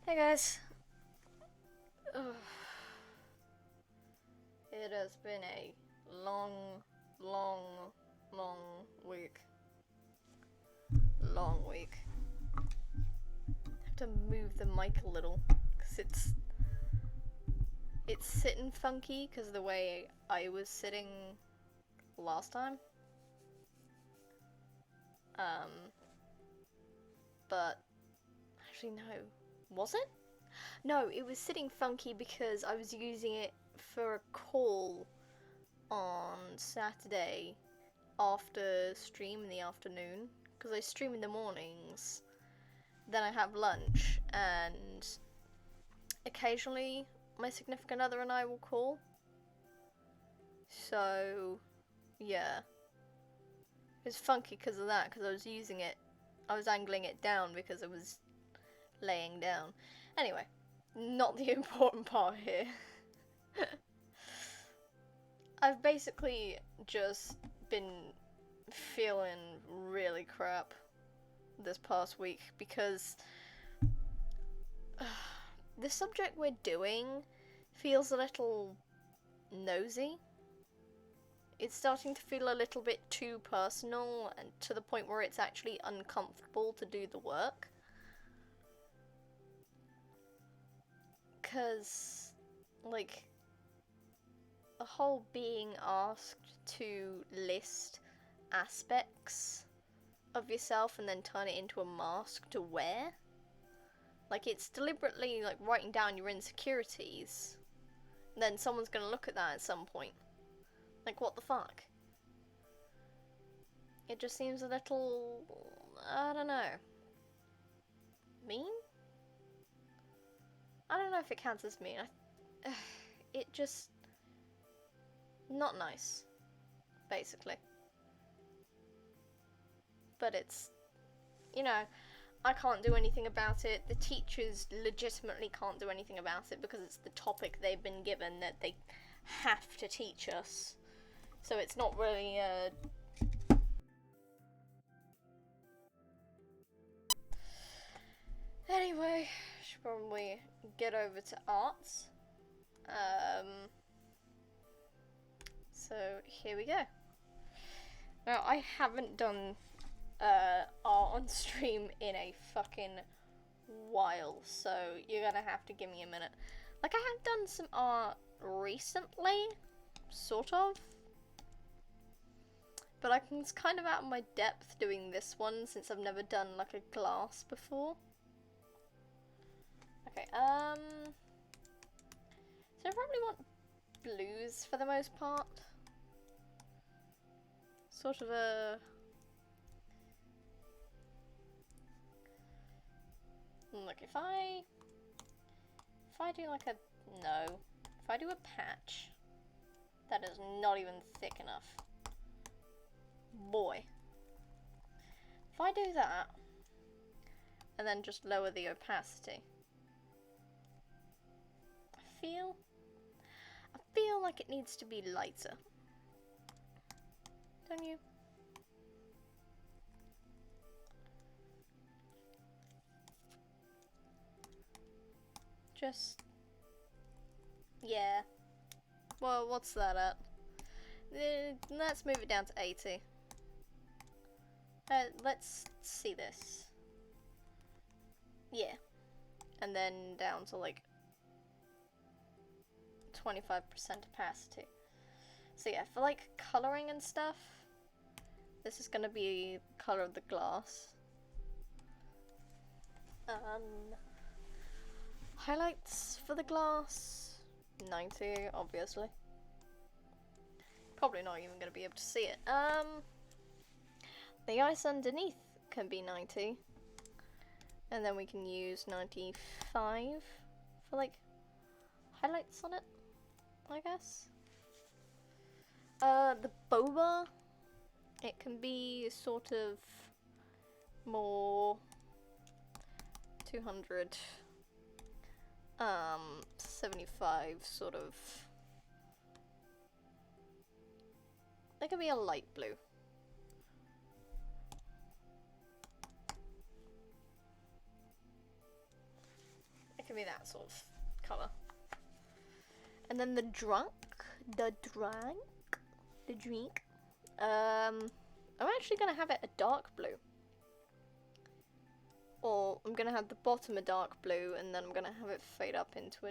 Hey guys. Ugh. It has been a long, long, long week. Long week. I have to move the mic a little because it's sitting funky because of the way I was sitting last time. But actually no, was it? No, it was sitting funky because I was using it for a call on Saturday after stream in the afternoon, because I stream in the mornings, then I have lunch, and occasionally my significant other and I will call. So, yeah. It's funky because of that, because I was using it, I was angling it down because it was laying down. Anyway, not the important part here. I've basically just been feeling really crap this past week because the subject we're doing feels a little nosy. It's starting to feel a little bit too personal, and to the point where it's actually uncomfortable to do the work. Because, like, the whole being asked to list aspects of yourself and then turn it into a mask to wear. Like, it's deliberately, like, writing down your insecurities. And then someone's gonna look at that at some point. Like, what the fuck? It just seems a little, I don't know, mean? I don't know if it counts as mean. It just, not nice, basically. But it's, you know, I can't do anything about it. The teachers legitimately can't do anything about it because it's the topic they've been given that they have to teach us. So it's not really Anyway, should probably get over to arts. So here we go. Now, I haven't done art on stream in a fucking while, so you're gonna have to give me a minute. Like, I have done some art recently, sort of, but I was kind of out of my depth doing this one since I've never done like a glass before. Okay, so I probably want blues for the most part. Sort of a... Look, if I do like a... No. If I do a patch, that is not even thick enough. Boy. If I do that, and then just lower the opacity, I feel like it needs to be lighter. Don't you? Just... yeah. Well, what's that at? Let's move it down to 80. Let's see this. Yeah. And then down to like 25% opacity. So yeah, for like colouring and stuff, this is gonna be the colour of the glass. Highlights for the glass, 90, obviously. Probably not even gonna be able to see it. The ice underneath can be 90. And then we can use 95 for like highlights on it, I guess. The boba, it can be sort of more 200, 75 sort of. It can be a light blue. me that sort of colour. And then the drink. I'm actually going to have it a dark blue. Or I'm going to have the bottom a dark blue, and then I'm going to have it fade up into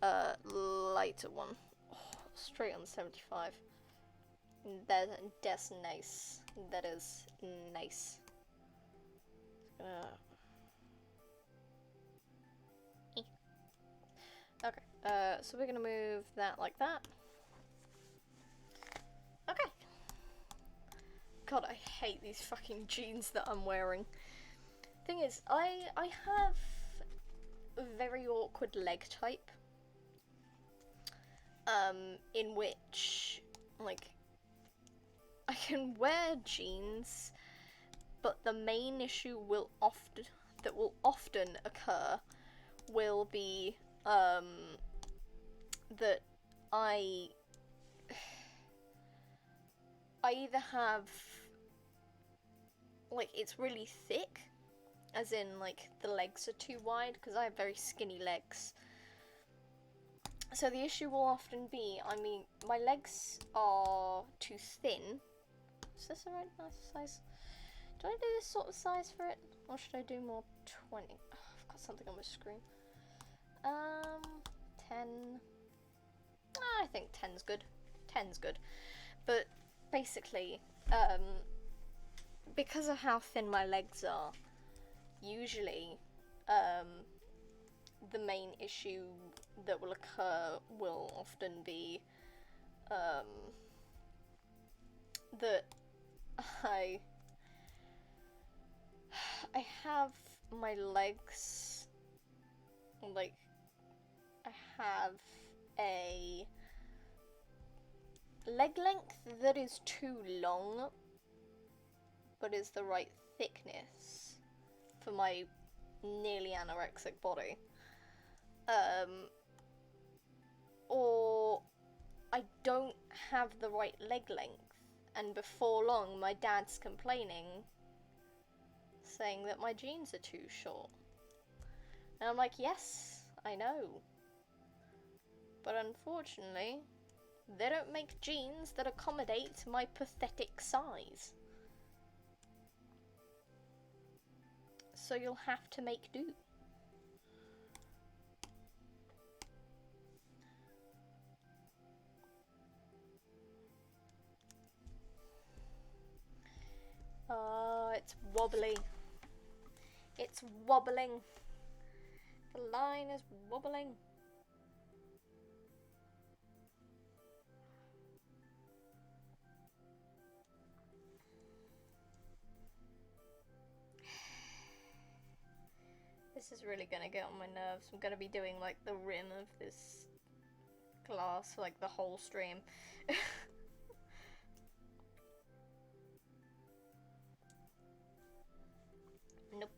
a lighter one. Oh, straight on 75. That's nice. That is nice. Okay, so we're gonna move that like that. Okay. God, I hate these fucking jeans that I'm wearing. Thing is, I have a very awkward leg type. In which, like, I can wear jeans, but the main issue will often occur will be, that I either have, like, it's really thick, as in, like, the legs are too wide, because I have very skinny legs. So the issue will often be, I mean, my legs are too thin. Is this the right size? Do I do this sort of size for it? Or should I do more 20? Oh, I've got something on my screen. 10. I think 10's good. 10's good. But basically, because of how thin my legs are, usually, the main issue that will occur will often be, that I have my legs, like, I have a leg length that is too long, but is the right thickness for my nearly anorexic body. Or I don't have the right leg length, and before long my dad's complaining, saying that my jeans are too short. And I'm like, yes, I know. But unfortunately, they don't make jeans that accommodate my pathetic size. So you'll have to make do. Oh, it's wobbly. It's wobbling. The line is wobbling. This is really gonna get on my nerves. I'm gonna be doing like the rim of this glass for like the whole stream. Nope.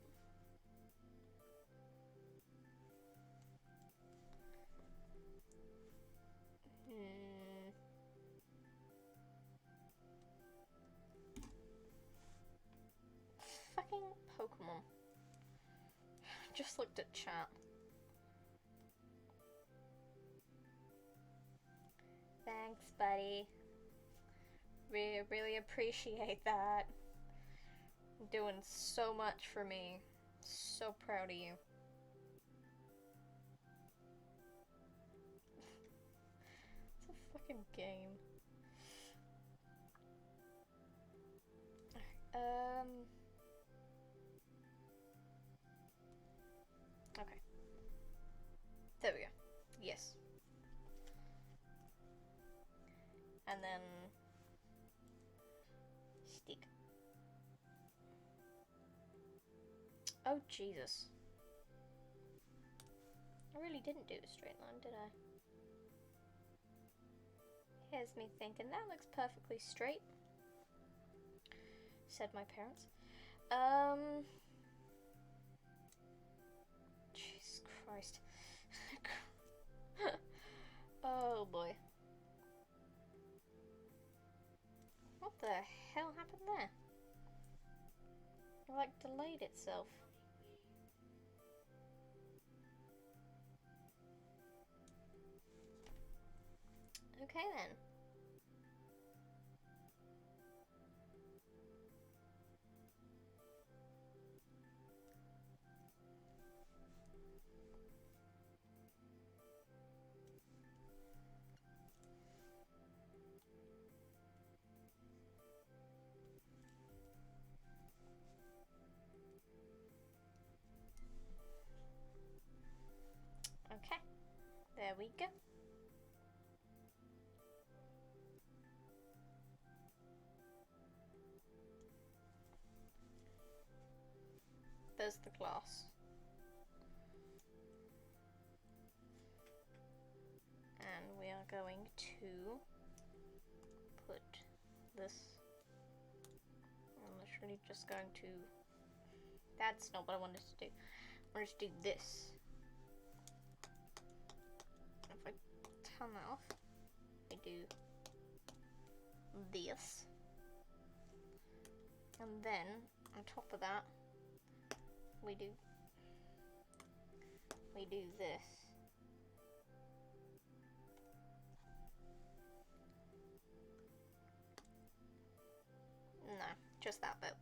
Fucking Pokemon. Just looked at chat. Thanks, buddy. We really appreciate that. You're doing so much for me. So proud of you. It's a fucking game. Okay. There we go. Yes. And then stick. Oh, Jesus. I really didn't do a straight line, did I? Here's me thinking, that looks perfectly straight, said my parents. Jesus Christ. Oh boy. What the hell happened there? It like delayed itself. Okay then. Okay, there we go. There's the glass. And we are going to put this. I'm literally just going to. That's not what I wanted to do. I wanted to do this. If I turn that off, I do this. And then on top of that, we do this. No, just that bit.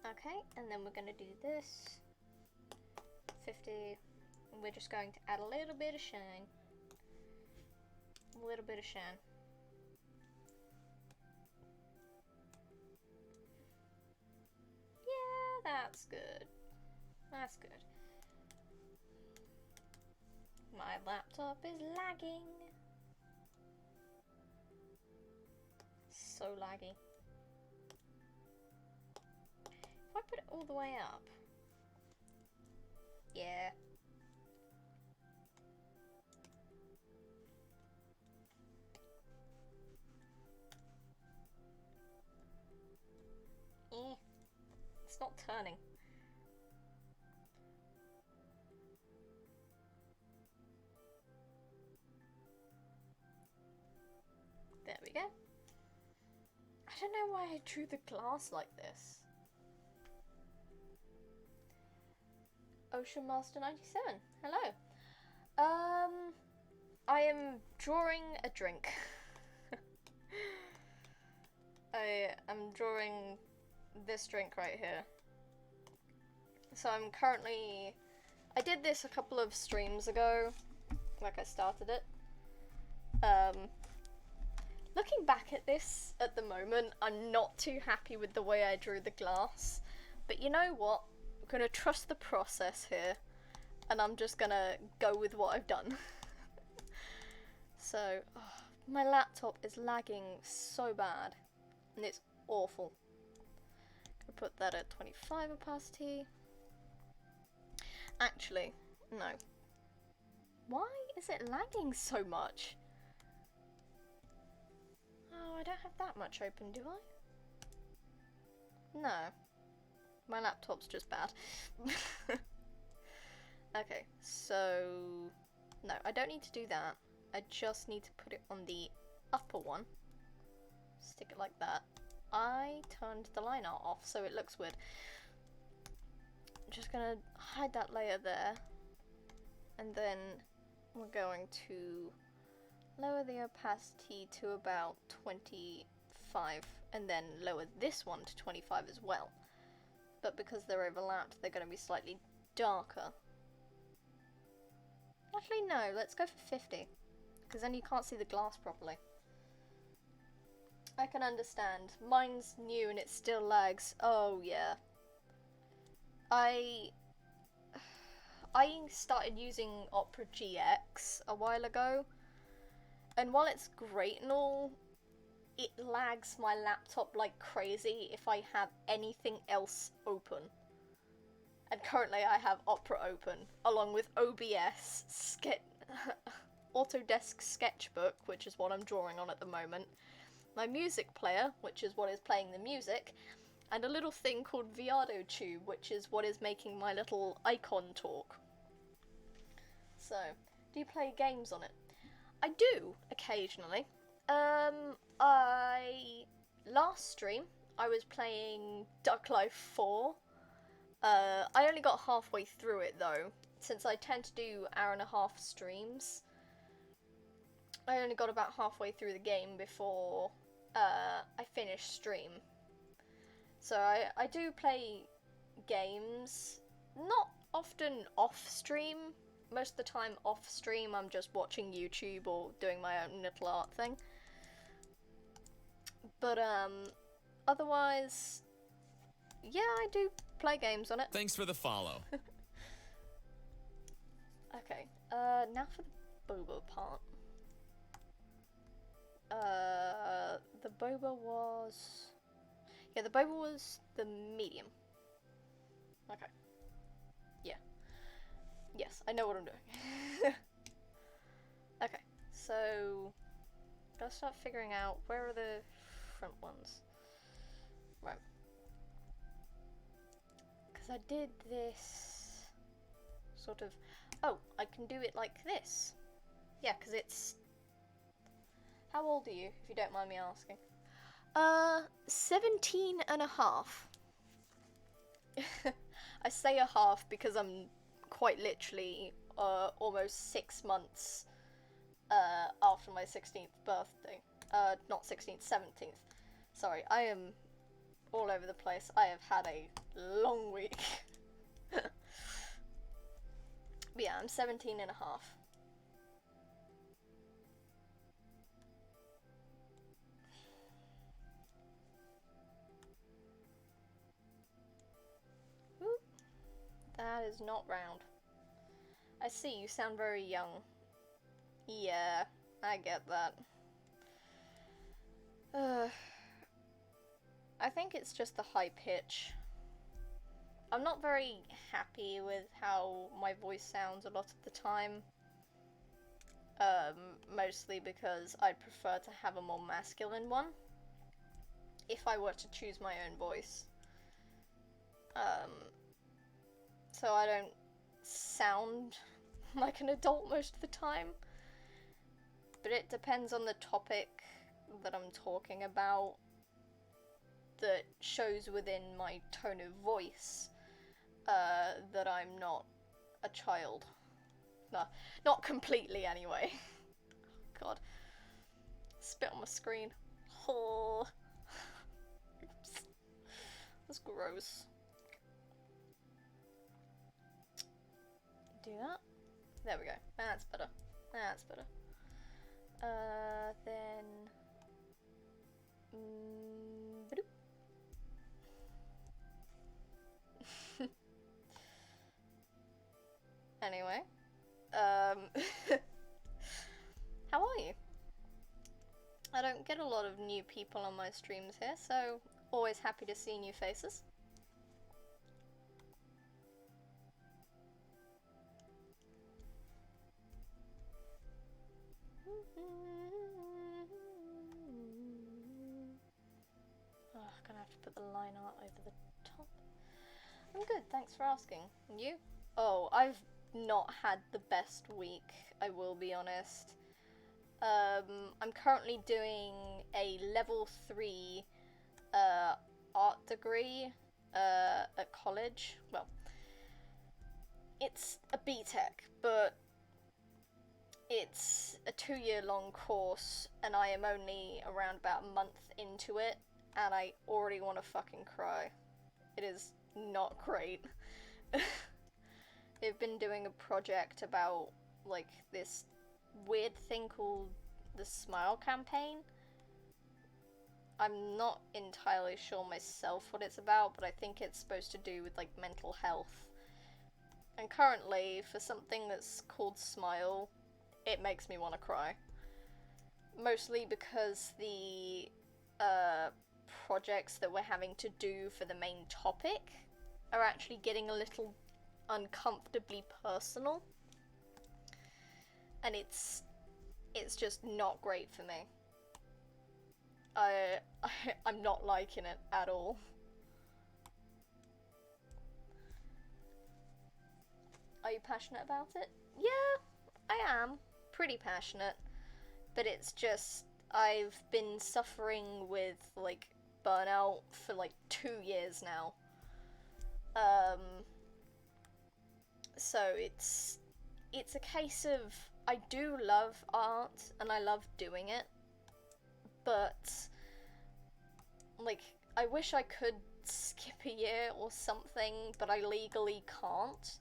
Okay, and then we're going to do this. 50. And we're just going to add a little bit of shine. A little bit of shine. Yeah, that's good. That's good. My laptop is lagging. So laggy. If I put it all the way up. Yeah. It's not turning. There we go. I don't know why I drew the glass like this. Ocean Master 97. Hello. I am drawing a drink. I am drawing this drink right here. So I'm currently... I did this a couple of streams ago. Like I started it. Looking back at this at the moment, I'm not too happy with the way I drew the glass. But you know what? I'm gonna trust the process here. And I'm just gonna go with what I've done. So, my laptop is lagging so bad. And it's awful. I'm gonna put that at 25 opacity. Actually, no. Why is it lagging so much? Oh, I don't have that much open, do I? No. My laptop's just bad. Okay, so... No, I don't need to do that. I just need to put it on the upper one. Stick it like that. I turned the line art off, so it looks weird. I'm just gonna hide that layer there. And then we're going to lower the opacity to about 25. And then lower this one to 25 as well. But because they're overlapped, they're going to be slightly darker. Actually, no, let's go for 50. Because then you can't see the glass properly. I can understand. Mine's new and it still lags. Oh, yeah. I started using Opera GX a while ago. And while it's great and all, it lags my laptop like crazy if I have anything else open. And currently I have Opera open, along with OBS, Autodesk Sketchbook, which is what I'm drawing on at the moment, my music player, which is what is playing the music, and a little thing called Viado Tube, which is what is making my little icon talk. So, do you play games on it? I do, occasionally. Last stream, I was playing Duck Life 4. I only got halfway through it though, since I tend to do hour-and-a-half streams. I only got about halfway through the game before I finished stream. So I do play games, not often off-stream. Most of the time off-stream I'm just watching YouTube or doing my own little art thing. But otherwise, yeah, I do play games on it. Thanks for the follow. Okay, now for the boba part. The boba was... Yeah, the boba was the medium. Okay. Yeah. Yes, I know what I'm doing. Okay, so... Gotta start figuring out where are the front ones. Right. Because I did this... sort of... Oh, I can do it like this. Yeah, because it's... How old are you, if you don't mind me asking? 17 and a half. I say a half because I'm quite literally almost 6 months after my 16th birthday. Not 16th, 17th. Sorry, I am all over the place. I have had a long week. But yeah, I'm 17 and a half. That is not round. I see, you sound very young. Yeah, I get that. I think it's just the high pitch. I'm not very happy with how my voice sounds a lot of the time. Mostly because I'd prefer to have a more masculine one. If I were to choose my own voice. So I don't sound like an adult most of the time. But it depends on the topic that I'm talking about that shows within my tone of voice that I'm not a child. No, not completely anyway. God. Spit on my screen. Oh. Oops. That's gross. Do that. There we go. That's better. That's better. Then... Anyway. How are you? I don't get a lot of new people on my streams here, so always happy to see new faces. Oh, gonna have to put the line art over the top. I'm good, thanks for asking. And you? Oh, I've not had the best week, I will be honest. I'm currently doing a level 3 art degree at college. Well, it's a BTEC, but it's a 2-year long course, and I am only around about a month into it, and I already want to fucking cry. It is not great. They've been doing a project about, like, this weird thing called the Smile Campaign. I'm not entirely sure myself what it's about, but I think it's supposed to do with, like, mental health. And currently, for something that's called Smile, it makes me want to cry. Mostly because the projects that we're having to do for the main topic are actually getting a little uncomfortably personal. And it's just not great for me. I'm not liking it at all. Are you passionate about it? Yeah, I am. Pretty passionate. But it's just, I've been suffering with, like, burnout for, like, 2 years now. So it's a case of, I do love art and I love doing it, but like, I wish I could skip a year or something, but I legally can't.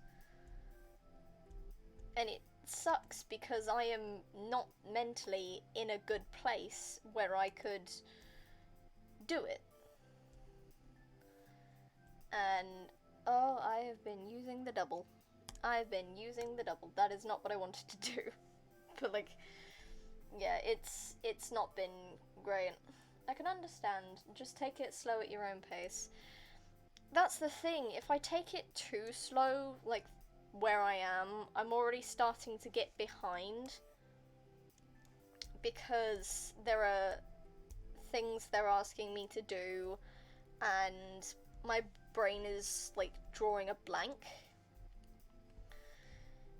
And it sucks because I am not mentally in a good place where I could do it. And oh, I have been using the double. I've been using the double. That is not what I wanted to do. But like, yeah, it's not been great. I can understand. Just take it slow at your own pace. That's the thing. If I take it too slow, like where I am, I'm already starting to get behind. Because there are things they're asking me to do, and my brain is like drawing a blank.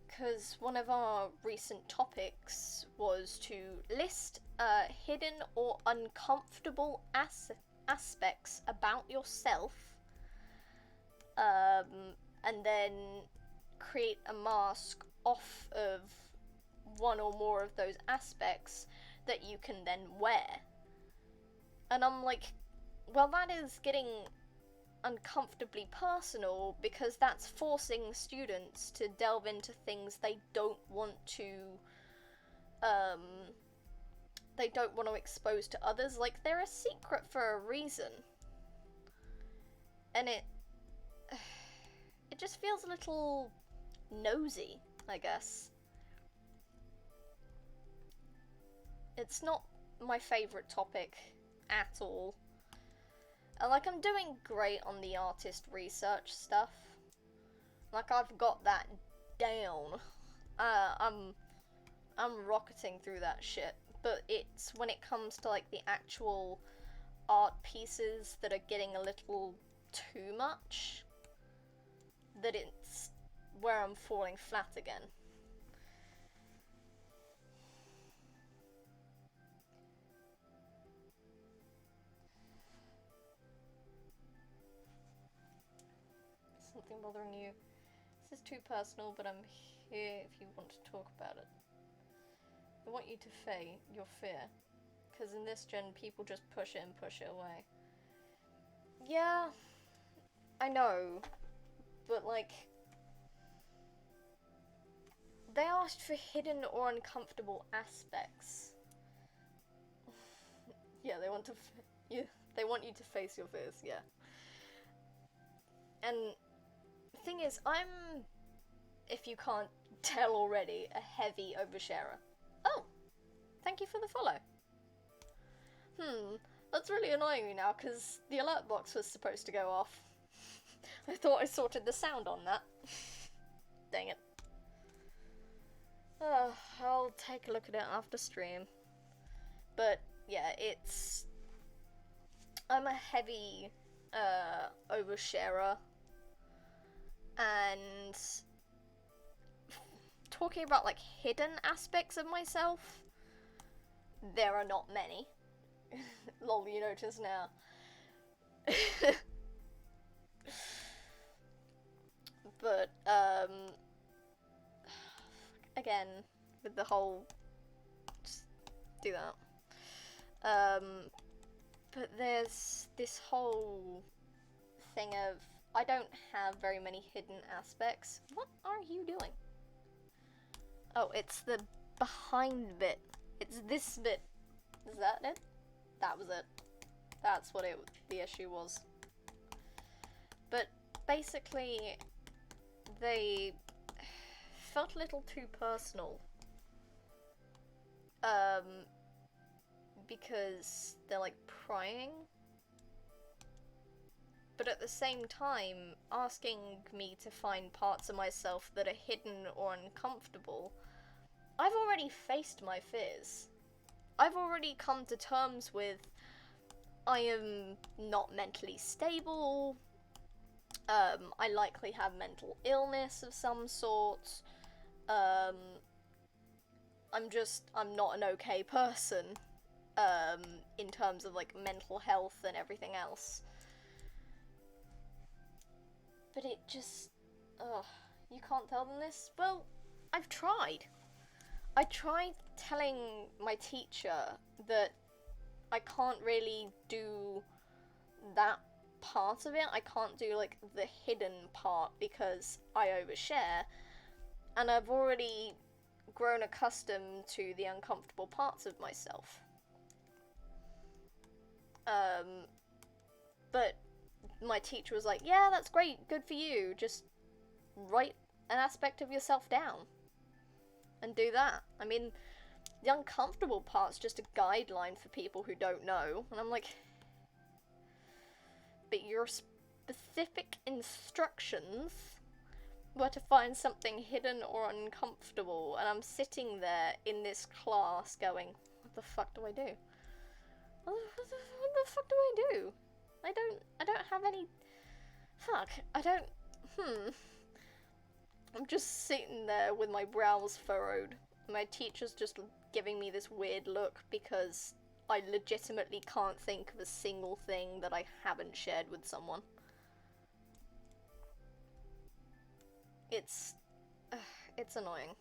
Because one of our recent topics was to list hidden or uncomfortable aspects about yourself, and then create a mask off of one or more of those aspects that you can then wear. And I'm like, well, that is getting uncomfortably personal, because that's forcing students to delve into things they don't want to expose to others. Like, they're a secret for a reason. And it just feels a little nosy, I guess. It's not my favourite topic at all. Like, I'm doing great on the artist research stuff. Like, I've got that down. I'm rocketing through that shit. But it's when it comes to, like, the actual art pieces that are getting a little too much, that it's where I'm falling flat again. Something bothering you? This is too personal, but I'm here if you want to talk about it. I want you to face your fear, because in this gen, people just push it and push it away. Yeah, I know, but like, they asked for hidden or uncomfortable aspects. Yeah, they want you to face your fears. Yeah, and thing is, I'm, if you can't tell already, a heavy oversharer. Oh, thank you for the follow. That's really annoying me now, because the alert box was supposed to go off. I thought I sorted the sound on that. Dang it. I'll take a look at it after stream. But, yeah, I'm a heavy, oversharer. And talking about, like, hidden aspects of myself, there are not many. Lol, you notice now. But, again, with the whole, just do that. But there's this whole thing of, I don't have very many hidden aspects. What are you doing? Oh, it's the behind bit. It's this bit. Is that it? That was it. That's what the issue was. But basically, they felt a little too personal. Because they're like prying. But at the same time, asking me to find parts of myself that are hidden or uncomfortable, I've already faced my fears. I've already come to terms with, I am not mentally stable, I likely have mental illness of some sort, I'm not an okay person, in terms of, like, mental health and everything else. But it just... Ugh, you can't tell them this? Well, I've tried. I tried telling my teacher that I can't really do that part of it. I can't do, like, the hidden part because I overshare. And I've already grown accustomed to the uncomfortable parts of myself. But my teacher was like, yeah, that's great, good for you, just write an aspect of yourself down and do that. I mean, the uncomfortable part's just a guideline for people who don't know, and I'm like, but your specific instructions were to find something hidden or uncomfortable, and I'm sitting there in this class going, what the fuck do I do? What the fuck do I do? I don't have any... Fuck, I'm just sitting there with my brows furrowed. My teacher's just giving me this weird look because I legitimately can't think of a single thing that I haven't shared with someone. It's annoying.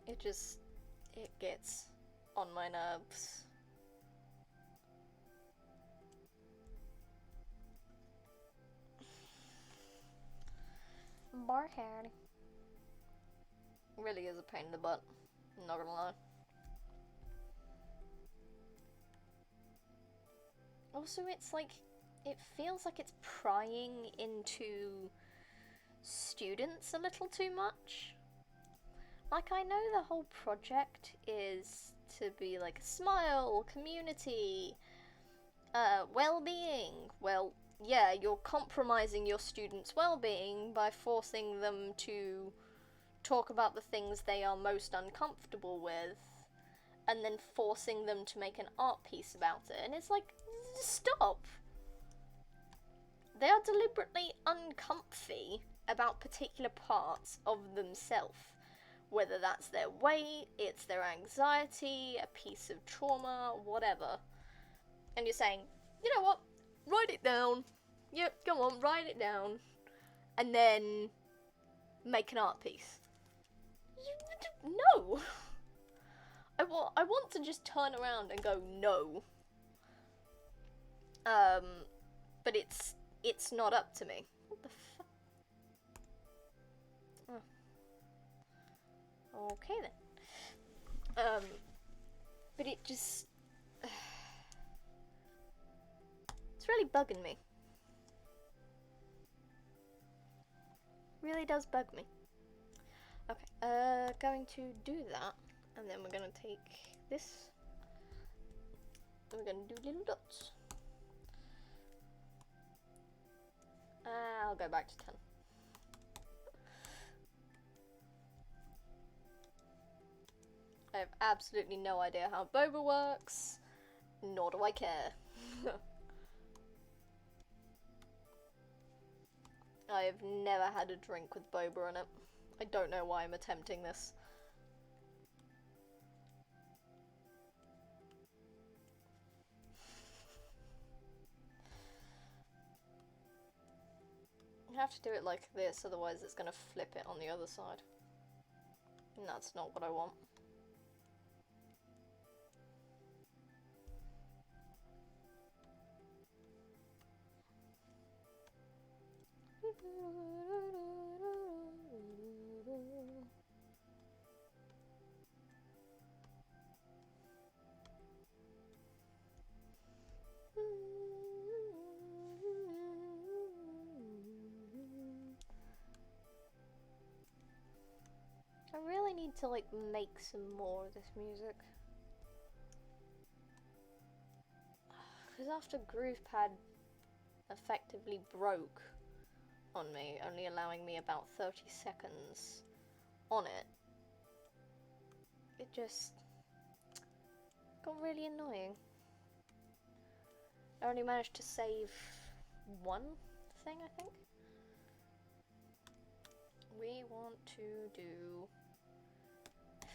It gets on my nerves. Barhead. Really is a pain in the butt, I'm not gonna lie. Also, it's like, it feels like it's prying into students a little too much. Like, I know the whole project is to be like a smile, community, well-being. Well, yeah, you're compromising your students' well-being by forcing them to talk about the things they are most uncomfortable with, and then forcing them to make an art piece about it. And it's like, stop! They are deliberately uncomfy about particular parts of themselves. Whether that's their weight, it's their anxiety, a piece of trauma, whatever. And you're saying, you know what? Write it down. Yep, go on, write it down. And then make an art piece. No! I want to just turn around and go, no. But it's not up to me. What the fuck? Oh. Okay then. But it just... it's really bugging me. Really does bug me. Okay, going to do that, and then we're gonna take this, and we're gonna do little dots. I'll go back to 10. I have absolutely no idea how boba works, nor do I care. I have never had a drink with boba in it. I don't know why I'm attempting this. I have to do it like this, otherwise it's gonna flip it on the other side. And that's not what I want. I really need to, like, make some more of this music. Because after GroovePad effectively broke on me, only allowing me about 30 seconds on it, it just got really annoying. I only managed to save one thing, I think. We want to do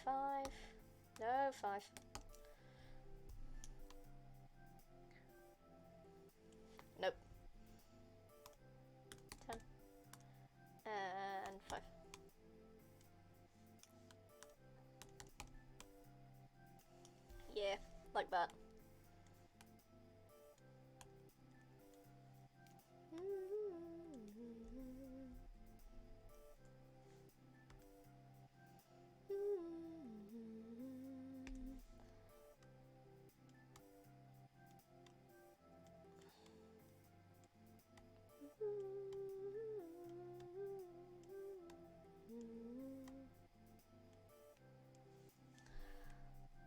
5. No, 5. like that.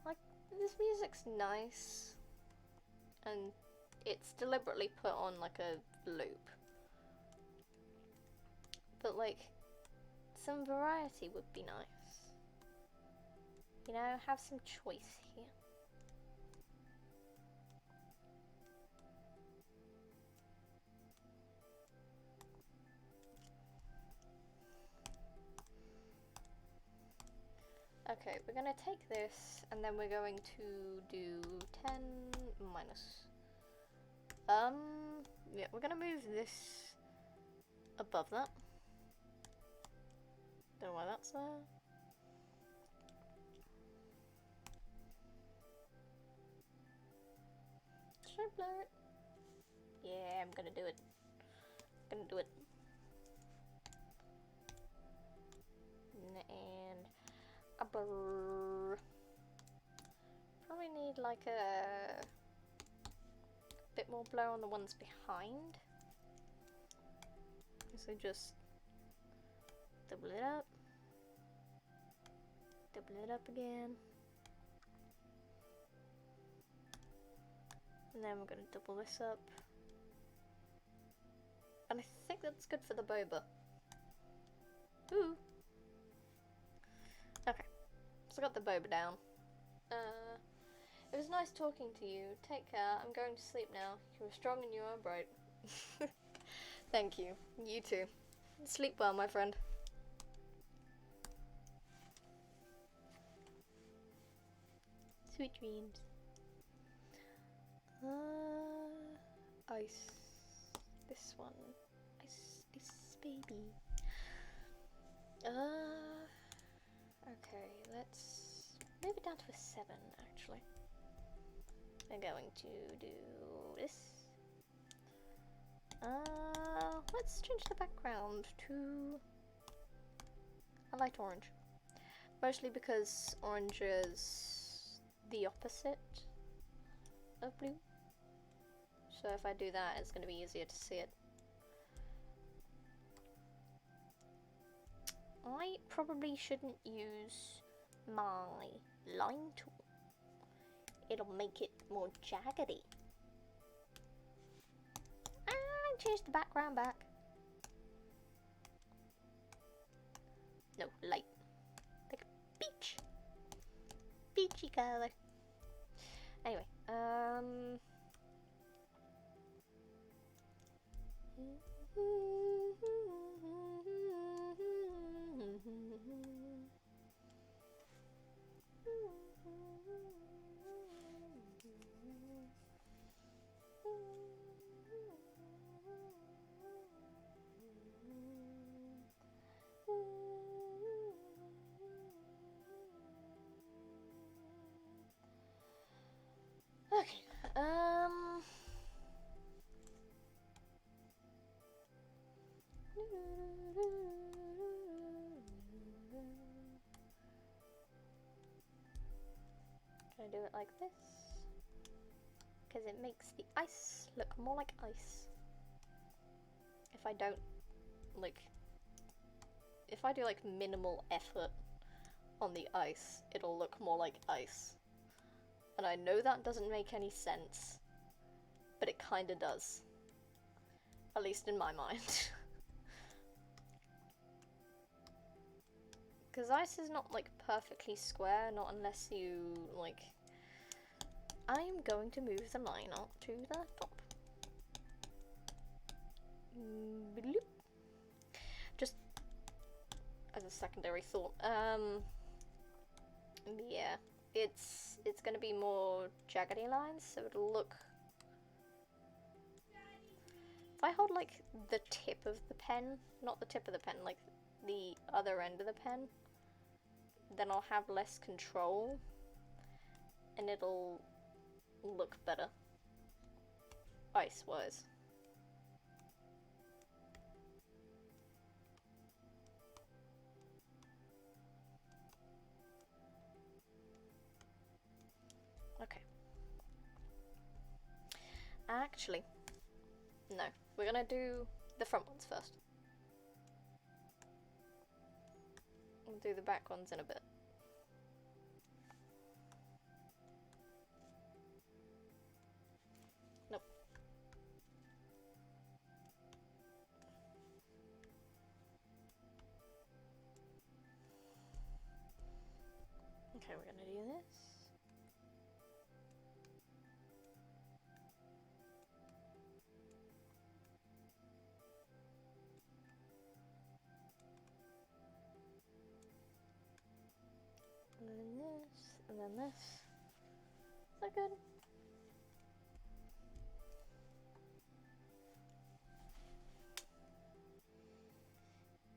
Like, this music's nice, and it's deliberately put on like a loop. But like, some variety would be nice. You know, have some choice here. Okay, we're gonna take this, and then we're going to do 10 minus. Yeah, we're gonna move this above that. Don't know why that's there. Should I blur it? Yeah, I'm gonna do it. Gonna do it. And a blur. Probably need like a bit more blur on the ones behind. So just double it up. Double it up again. And then we're going to double this up. And I think that's good for the boba. Ooh. Okay. So I got the boba down. It was nice talking to you. Take care. I'm going to sleep now. You are strong and you are bright. Thank you. You too. Sleep well, my friend. Sweet dreams. Ice. This one. Ice, baby. Okay, let's move it down to a 7, actually. We're going to do this. Let's change the background to a light orange. Mostly because orange is the opposite of blue. So if I do that, it's going to be easier to see it. I probably shouldn't use my line tool. It'll make it more jaggedy. Change the background back. No, light. Like a peach. Peachy color. Anyway, okay, can I do it like this? Because it makes the ice look more like ice. If I don't, like, if I do like minimal effort on the ice, it'll look more like ice. And I know that doesn't make any sense, but it kinda does. At least in my mind. Because ice is not like perfectly square, not unless you like... I'm going to move the line up to the top. Bloop. Just as a secondary thought. Yeah, it's gonna be more jaggedy lines, so it'll look... If I hold like the tip of the pen, not the tip of the pen, like the other end of the pen, then I'll have less control, and it'll look better. Ice-wise. Okay. Actually, no. We're gonna do the front ones first. We'll do the back ones in a bit. Nope. Okay, we're gonna do this. And then this, and then this. Is that good?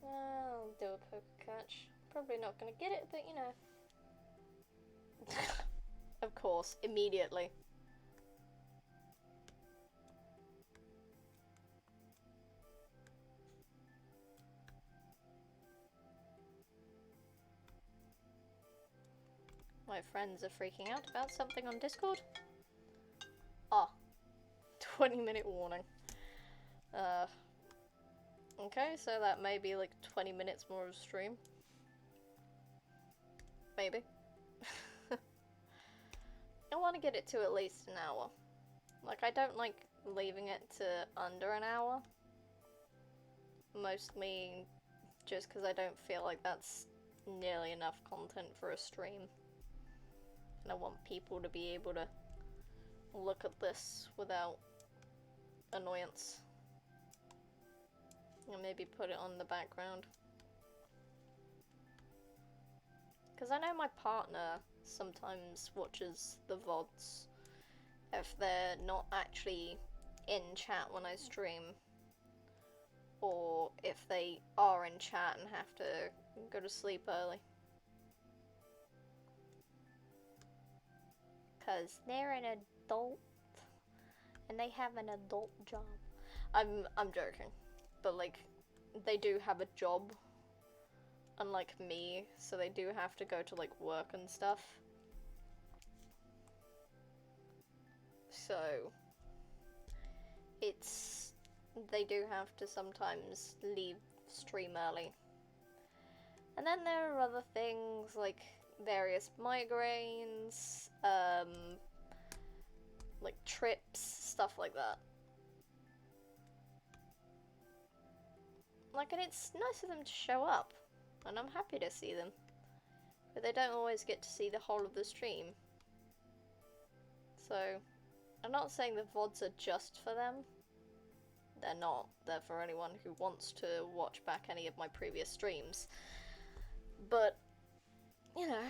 I'll do a poker catch. Probably not gonna get it, but you know. Of course, immediately. My friends are freaking out about something on Discord. Ah, 20-minute warning. Okay, so that may be like 20 minutes more of stream. Maybe. I want to get it to at least an hour. Like, I don't like leaving it to under an hour. Mostly just because I don't feel like that's nearly enough content for a stream. And I want people to be able to look at this without annoyance. And maybe put it on the background. Because I know my partner sometimes watches the VODs if they're not actually in chat when I stream. Or if they are in chat and have to go to sleep early. Because they're an adult and they have an adult job. I'm joking. But like, they do have a job. Unlike me, so they do have to go to like work and stuff. So they do have to sometimes leave stream early. And then there are other things like various migraines, like trips, stuff like that. Like, and it's nice of them to show up. And I'm happy to see them. But they don't always get to see the whole of the stream. So, I'm not saying the VODs are just for them. They're not. They're for anyone who wants to watch back any of my previous streams. But, you know,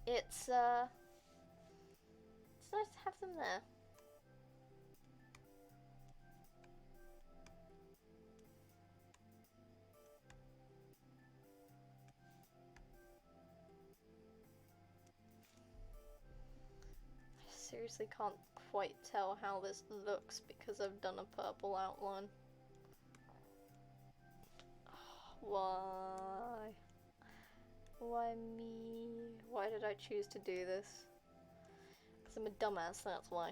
it's nice to have them there. Seriously can't quite tell how this looks because I've done a purple outline. Why? Why me? Why did I choose to do this? Because I'm a dumbass, that's why.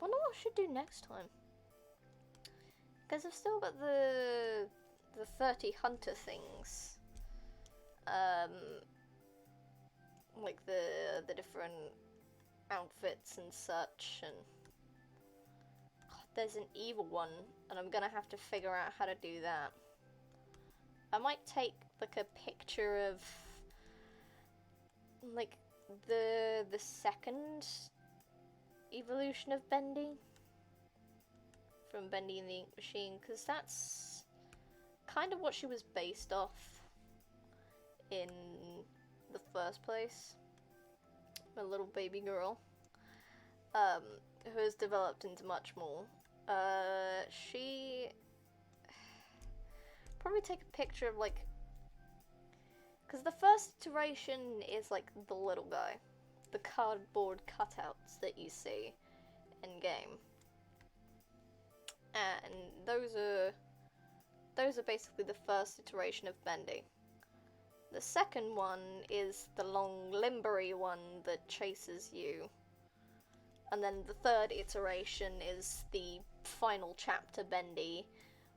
Wonder what I should do next time. Because I've still got the 30 hunter things. Like the different outfits and such, and God, there's an evil one, and I'm gonna have to figure out how to do that. I might take like a picture of like the second evolution of Bendy from Bendy and the Ink Machine, because that's kind of what she was based off in the first place. A little baby girl, who has developed into much more. She probably take a picture of like, Because the first iteration is like the little guy, the cardboard cutouts that you see in game, and those are basically the first iteration of Bendy. The second one is the long limbery one that chases you, and then the third iteration is the final chapter Bendy,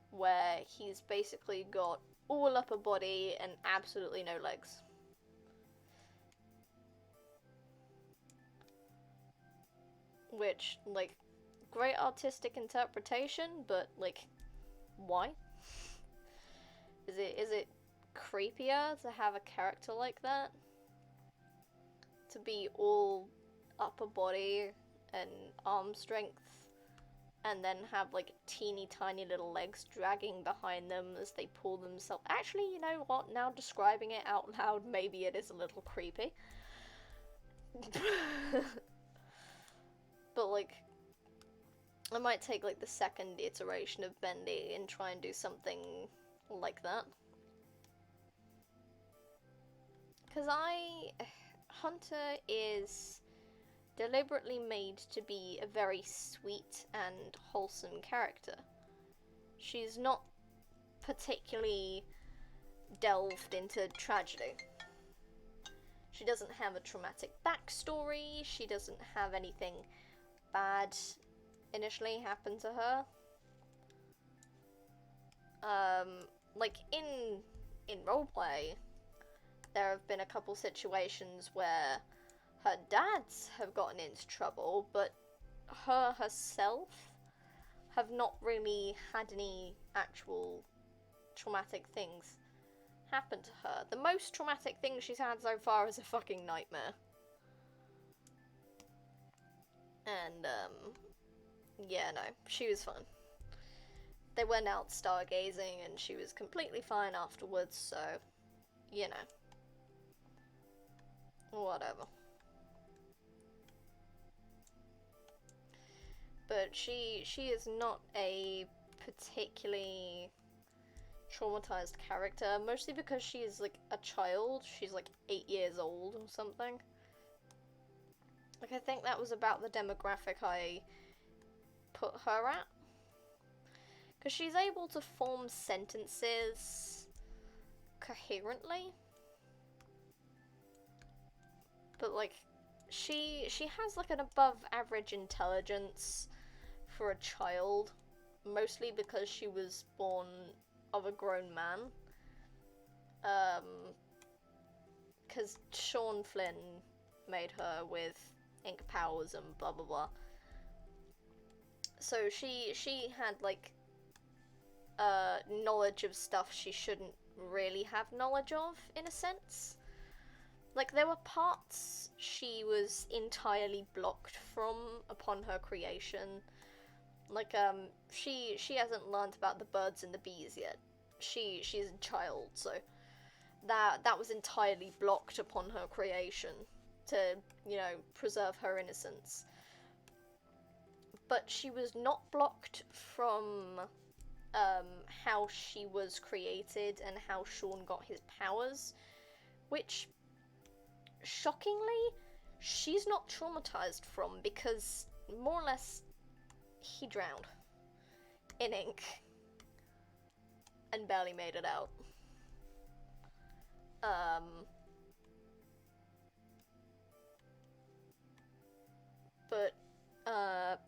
where he's basically got all upper body and absolutely no legs. Which, like, great artistic interpretation, but, like, why? Is it creepier to have a character like that? To be all upper body and arm strength, and then have, like, teeny tiny little legs dragging behind them as they pull themselves. Actually, you know what? Now describing it out loud, maybe it is a little creepy. But, like, I might take, like, the second iteration of Bendy and try and do something like that. Because Hunter is deliberately made to be a very sweet and wholesome character. She's not particularly delved into tragedy. She doesn't have a traumatic backstory, she doesn't have anything bad initially happen to her. Like, in roleplay, there have been a couple situations where her dads have gotten into trouble, but her herself have not really had any actual traumatic things happen to her. The most traumatic thing she's had so far is a fucking nightmare. And, yeah, no, she was fine. They went out stargazing and she was completely fine afterwards, so, you know. Whatever. But she is not a particularly traumatized character, mostly because she is, like, a child. She's, like, 8 years old or something. Like, I think that was about the demographic I put her at. Because she's able to form sentences coherently. But, like, she has, like, an above average intelligence for a child, mostly because she was born of a grown man. Because Sean Flynn made her with ink powers and blah blah blah. So she had, like, knowledge of stuff she shouldn't really have knowledge of, in a sense. Like, there were parts she was entirely blocked from upon her creation. Like, she hasn't learned about the birds and the bees yet. She's a child, so that was entirely blocked upon her creation to, you know, preserve her innocence. But she was not blocked from how she was created and how Sean got his powers, which, shockingly, she's not traumatized from, because more or less he drowned in ink and barely made it out. But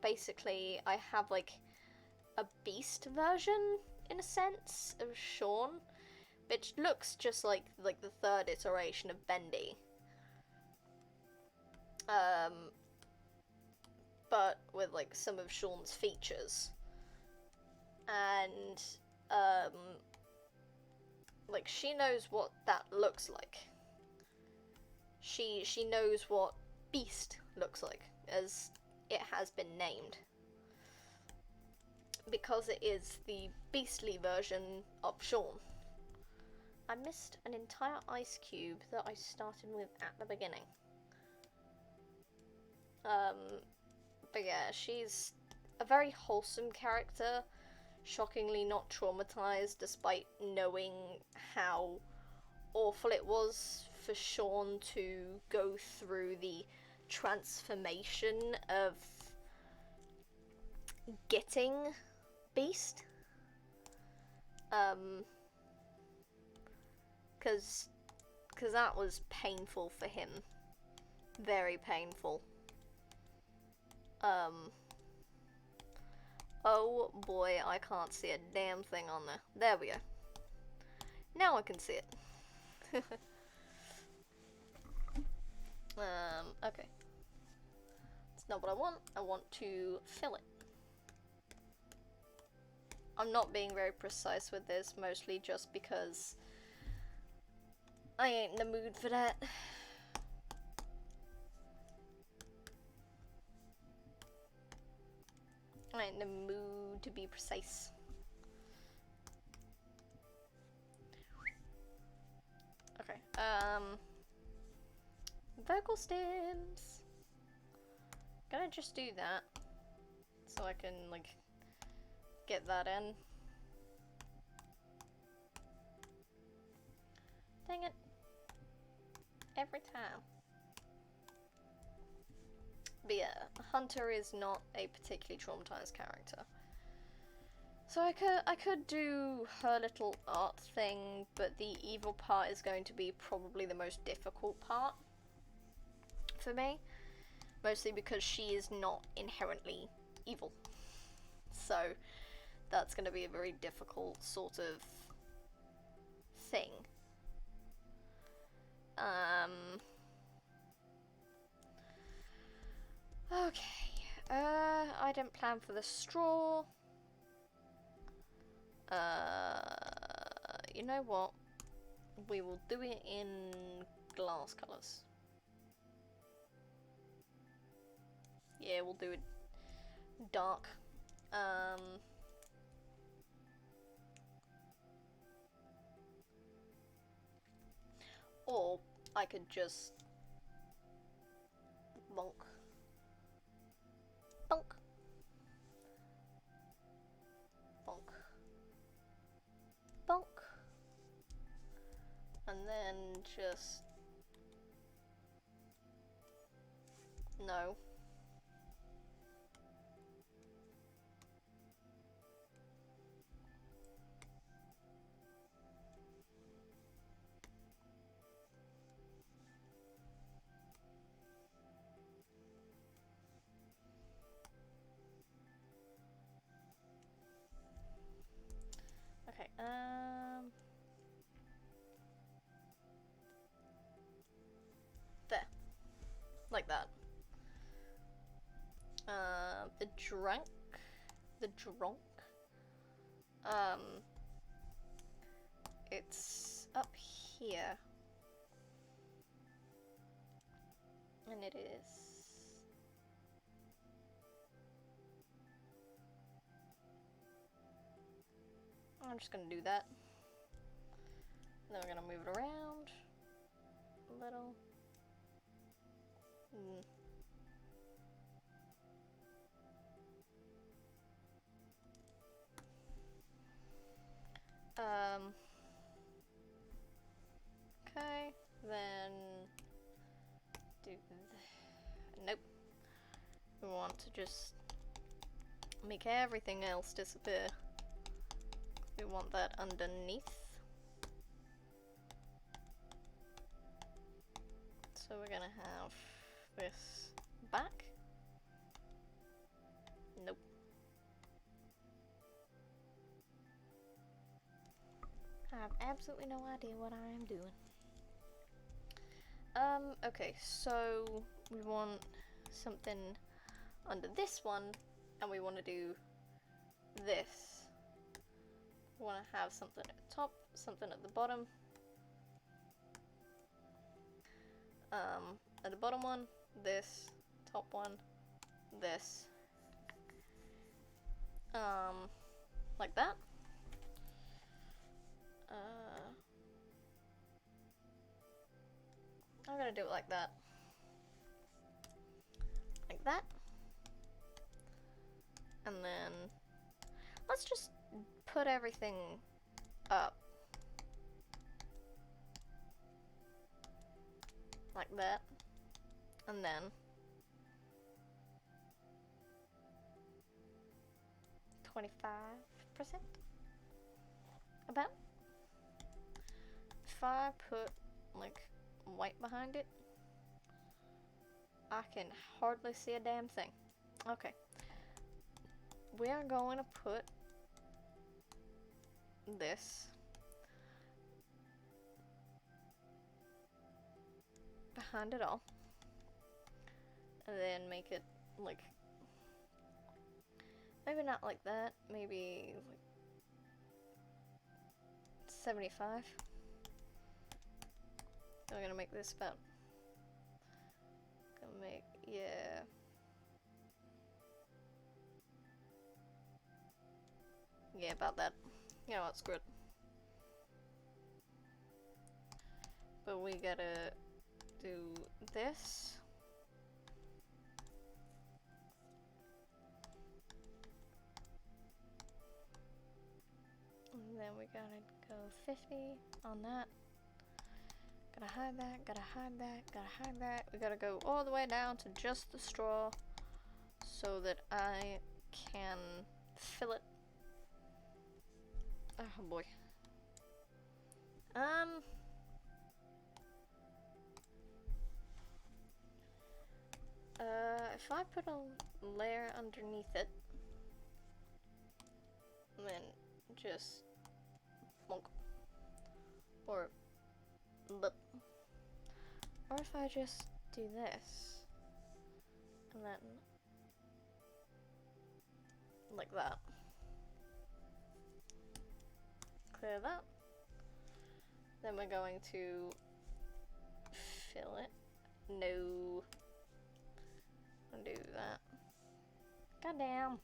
basically I have, like, a beast version, in a sense, of Sean, which looks just like the third iteration of Bendy. But with, like, some of Sean's features. And, like, she knows what that looks like. She knows what beast looks like, as it has been named. Because it is the beastly version of Sean. I missed an entire ice cube that I started with at the beginning. But yeah, she's a very wholesome character, shockingly not traumatized despite knowing how awful it was for Sean to go through the transformation of getting Beast. Because that was painful for him. Very painful. Oh boy, I can't see a damn thing on there. There we go. Now I can see it. Okay. That's not what I want. I want to fill it. I'm not being very precise with this, mostly just because I ain't in the mood for that. I ain't in the mood to be precise. Okay, vocal stems. Gonna just do that so I can, like, get that in. Dang it. Every time. But yeah, Hunter is not a particularly traumatized character. So I could do her little art thing, but the evil part is going to be probably the most difficult part for me. Mostly because she is not inherently evil. So that's going to be a very difficult sort of thing. Okay. I didn't plan for the straw. You know what? We will do it in glass colours. Yeah, we'll do it dark. Or I could just bonk. Bonk. Bonk. Bonk. And then just... No. Okay, there. Like that. The drunk? It's up here. And it is... I'm just gonna do that. Then we're gonna move it around a little. Okay, then do nope. We want to just make everything else disappear. We want that underneath. So we're gonna have this back. Nope. I have absolutely no idea what I am doing. Okay, so we want something under this one, and we want to do this. We want to have something at the top, something at the bottom. At the bottom one, this, top one, this. Like that. I'm gonna do it like that. Like that. And then let's just put everything up. like that, and then 25%, about. If I put like white behind it, I can hardly see a damn thing. Okay, we are going to put this behind it all, and then make it like, maybe not like that, maybe like 75. I'm gonna make this about, yeah. Yeah, about that. You know what, screw it. But we gotta do this. And then we gotta go 50 on that. Gotta hide that, gotta hide that, gotta hide that. We gotta go all the way down to just the straw so that I can fill it. Oh boy. If I put a layer underneath it, and then just plonk, or lip, or if I just do this, and then like that, clear that, then we're going to fill it. No. Do that. Goddamn.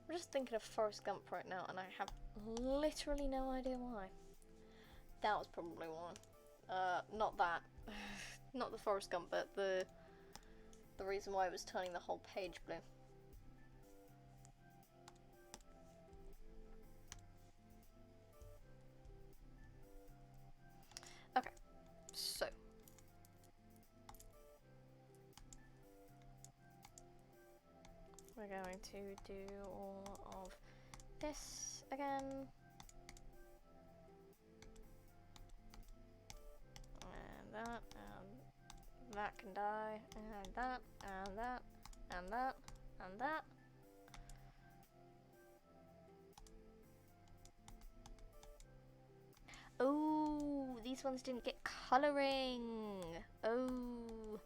I'm just thinking of Forrest Gump right now, and I have literally no idea why. That was probably one. Not that. Not the Forrest Gump, but the reason why it was turning the whole page blue. Okay, so. We're going to do all of this again. And that can die, and that, and that, and that, and that. Oh, these ones didn't get colouring. Oh,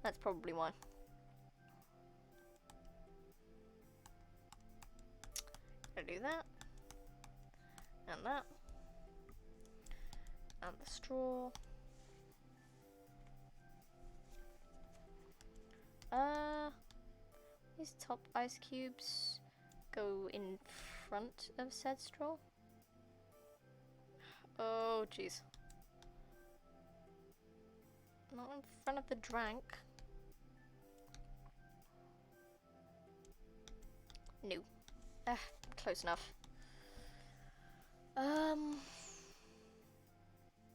that's probably why. Gonna do that, and that, and the straw. These top ice cubes go in front of said straw. Oh, jeez. Not in front of the drink. No. Close enough.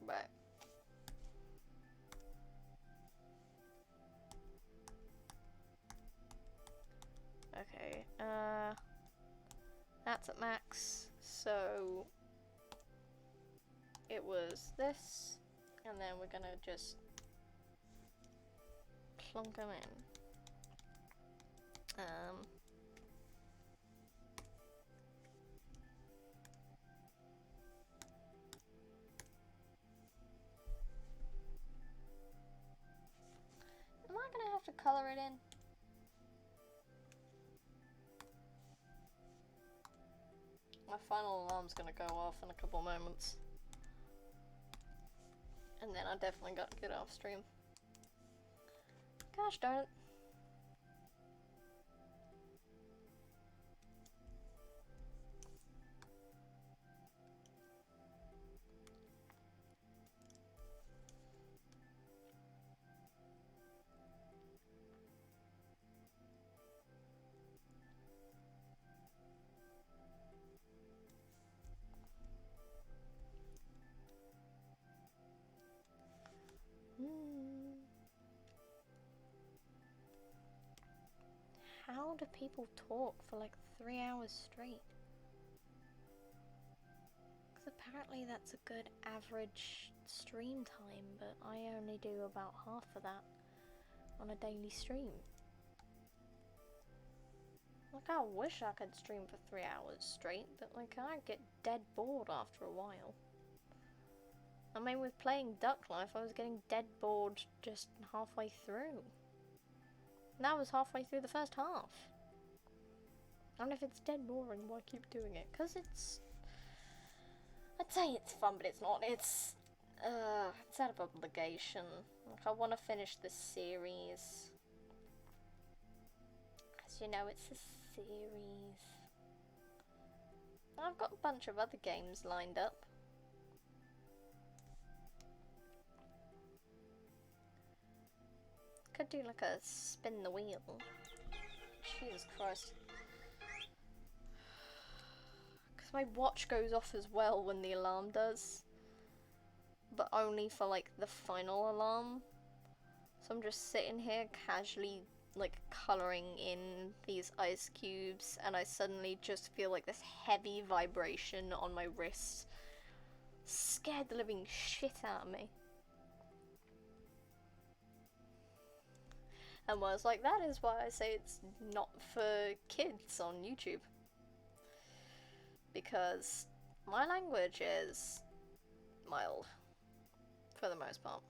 Right. Okay, that's at max, so it was this, and then we're gonna just plonk them in. Am I gonna have to color it in? My final alarm's gonna go off in a couple moments. And then I definitely got to get off stream. Gosh darn it. How do people talk for like 3 hours straight? Because apparently that's a good average stream time, but I only do about half of that on a daily stream. Like, I wish I could stream for 3 hours straight, but like, I get dead bored after a while. I mean, with playing Duck Life, I was getting dead bored just halfway through. And that was halfway through the first half. And if it's dead boring, why keep doing it? Because it's... I'd say it's fun, but it's not. It's out of obligation. Like, I want to finish this series. As you know, it's a series. I've got a bunch of other games lined up. Could do like a spin the wheel. Jesus Christ. Because my watch goes off as well when the alarm does. But only for like the final alarm. So I'm just sitting here casually like colouring in these ice cubes, and I suddenly just feel like this heavy vibration on my wrist. Scared the living shit out of me. And words like that is why I say it's not for kids on YouTube. Because my language is mild, for the most part.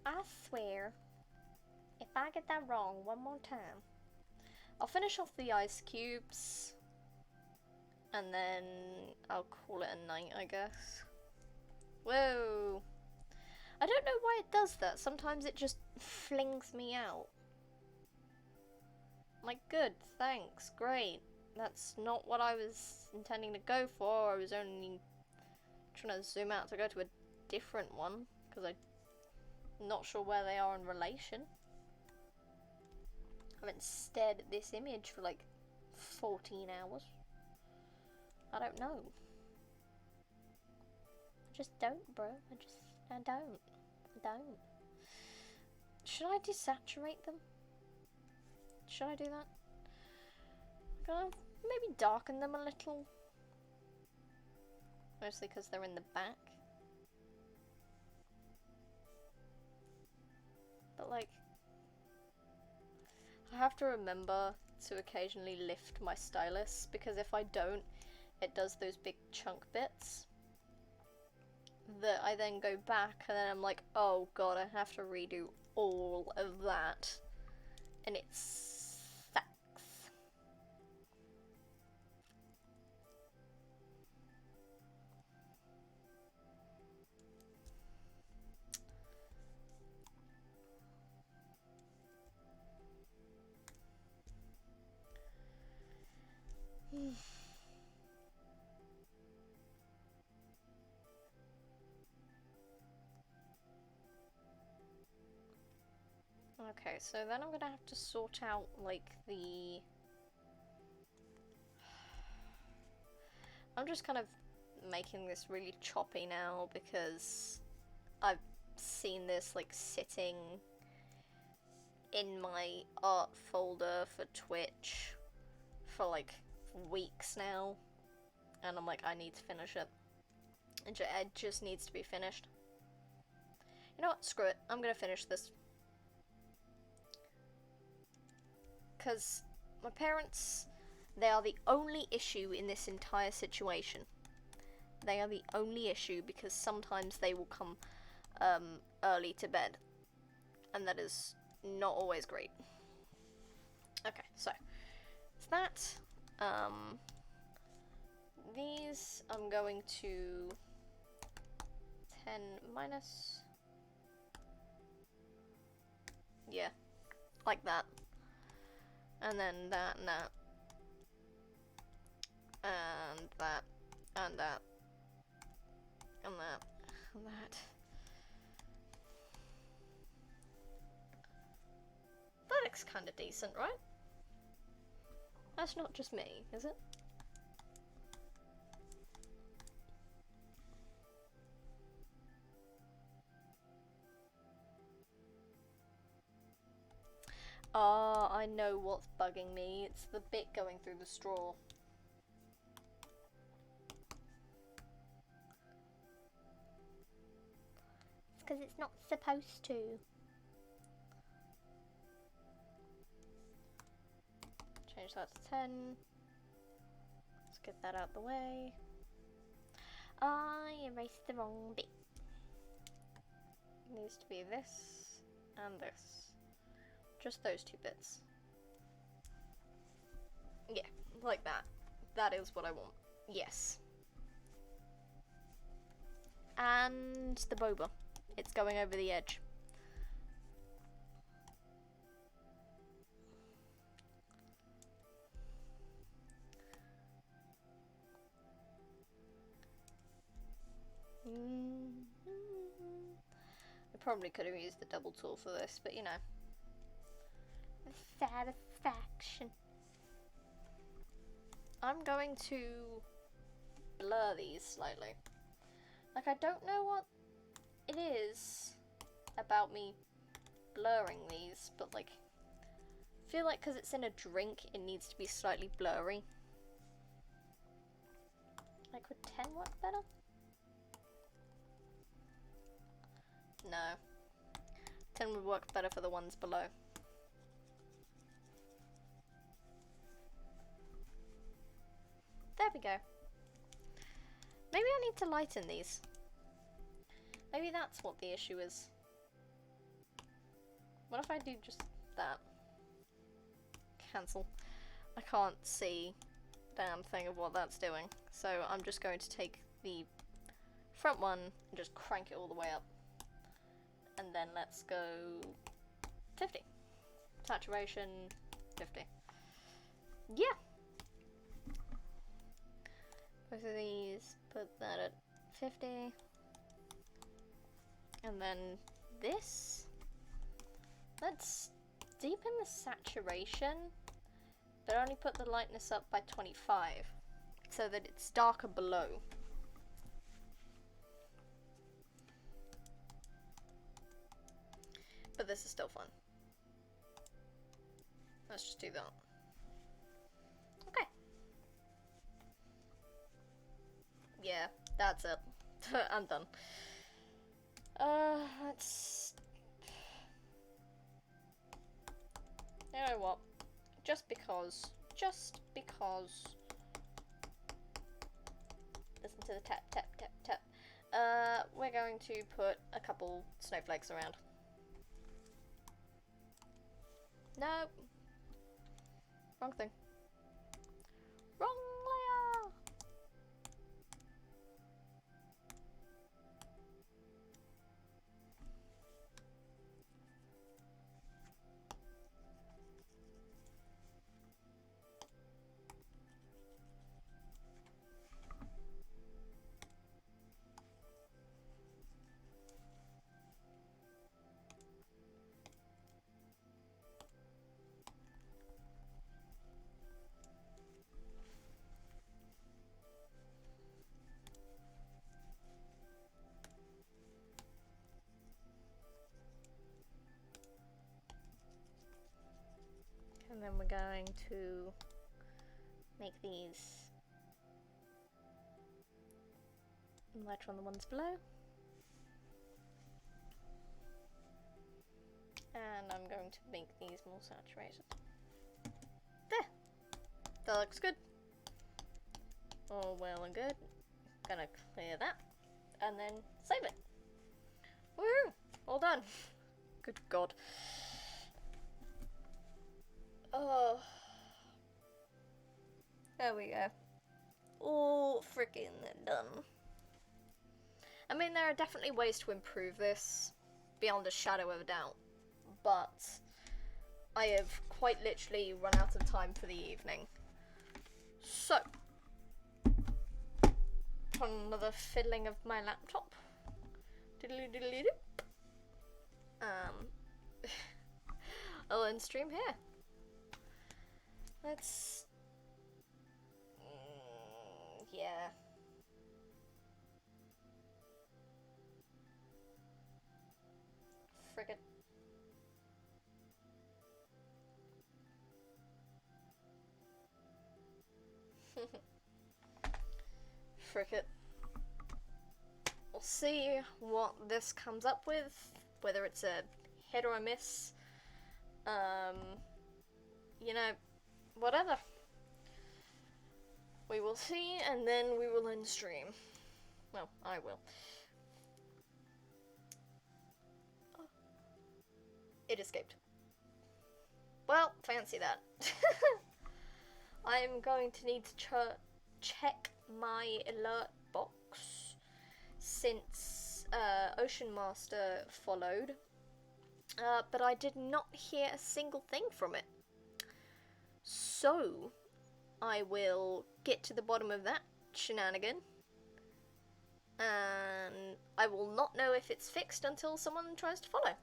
I swear, if I get that wrong one more time, I'll finish off the ice cubes, and then I'll call it a night, I guess. Whoa! I don't know why it does that. Sometimes it just flings me out. Like, good, thanks, great. That's not what I was intending to go for. I was only trying to zoom out to go to a different one, because I'm not sure where they are in relation. I haven't stared at this image for like 14 hours. I don't know. I just don't, bro. I don't. Should I desaturate them? Should I do that? Maybe darken them a little. Mostly because they're in the back. But like, I have to remember to occasionally lift my stylus, because if I don't, it does those big chunk bits that I then go back and then I'm like, oh god, I have to redo all of that, and it sucks. Okay, so then I'm gonna have to sort out, like, I'm just kind of making this really choppy now, because I've seen this, like, sitting in my art folder for Twitch for, like, weeks now, and I'm like, I need to finish it. It just needs to be finished. You know what? Screw it. I'm gonna finish this. Because my parents, they are the only issue in this entire situation. They are the only issue, because sometimes they will come early to bed, and that is not always great. Okay, so it's that. These I'm going to 10 minus. Yeah, like that. And then that and that. And that. And that. And that. And that. looks kind of decent, right? That's not just me, is it? Ah, I know what's bugging me. It's the bit going through the straw. It's because it's not supposed to. Change that to 10. Let's get that out the way. I erased the wrong bit. It needs to be this and this. Just those two bits. Yeah, like that. That is what I want. Yes. And the boba. It's going over the edge. I probably could have used the double tool for this, but you know. The satisfaction. I'm going to blur these slightly. Like, I don't know what it is about me blurring these, but like, I feel like because it's in a drink, it needs to be slightly blurry. Like, would 10 work better? No. 10 would work better for the ones below. There we go. Maybe I need to lighten these. Maybe that's what the issue is. What if I do just that? Cancel. I can't see a damn thing of what that's doing. So I'm just going to take the front one and just crank it all the way up. And then let's go 50. Saturation 50. Yeah. Both of these, put that at 50. And then this. Let's deepen the saturation, but only put the lightness up by 25, so that it's darker below. But this is still fun. Let's just do that. Okay. Yeah, that's it. I'm done. Let's... You know what? Just because. Listen to the tap, tap, tap, tap. We're going to put a couple snowflakes around. Nope. Wrong thing. Wrong layer! And then we're going to make these lighter on the ones below. And I'm going to make these more saturated. There! That looks good. All well and good. Gonna clear that. And then save it. Woohoo! All done. Good God. Oh. There we go. All freaking done. I mean, there are definitely ways to improve this, beyond a shadow of a doubt. But I have quite literally run out of time for the evening. So, another fiddling of my laptop. Diddly diddly dip. I'll end stream here. Let's... yeah. Frigate. Frigate. We'll see what this comes up with, whether it's a hit or a miss. You know, whatever. We will see, and then we will end stream. Well, I will. Oh. It escaped. Well, fancy that. I'm going to need to check my alert box since Ocean Master followed, but I did not hear a single thing from it. So, I will get to the bottom of that shenanigan, and I will not know if it's fixed until someone tries to follow.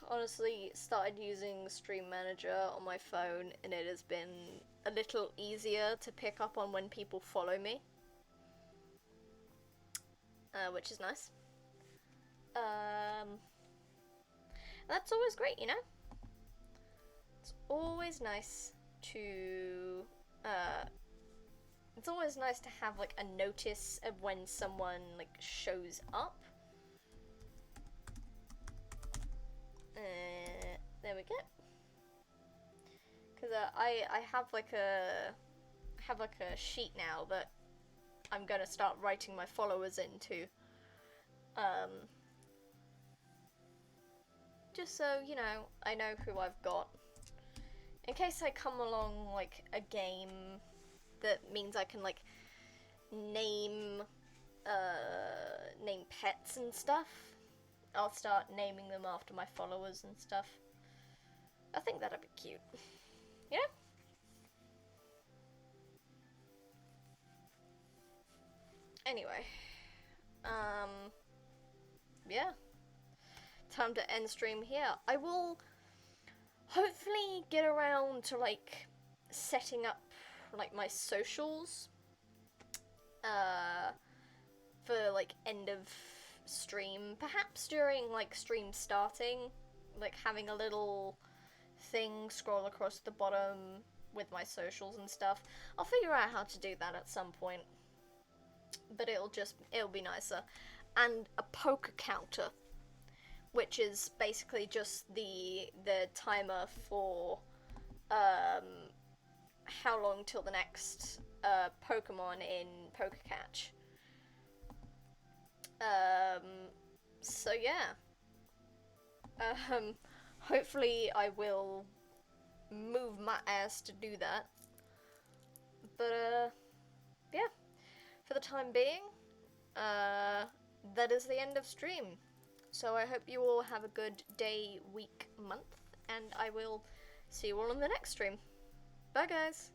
Honestly, started using Stream Manager on my phone, and it has been a little easier to pick up on when people follow me, which is nice. That's always great, you know? It's always nice to, it's always nice to have, like, a notice of when someone, like, shows up. There we go. Because I have like a sheet now that I'm gonna start writing my followers into. Just so, you know, I know who I've got. In case I come along like a game that means I can like name pets and stuff, I'll start naming them after my followers and stuff. I think that'd be cute. Yeah? Anyway. Yeah. Time to end stream here. I will hopefully get around to, like, setting up, like, my socials. For, like, end of stream. Perhaps during, like, stream starting. Like, having a little thing scroll across the bottom with my socials and stuff. I'll figure out how to do that at some point. But it'll be nicer. And a poker counter, which is basically just the timer for how long till the next Pokemon in Poker Catch. So yeah. Hopefully I will move my ass to do that. But, yeah. For the time being, that is the end of stream. So I hope you all have a good day, week, month, and I will see you all in the next stream. Bye, guys!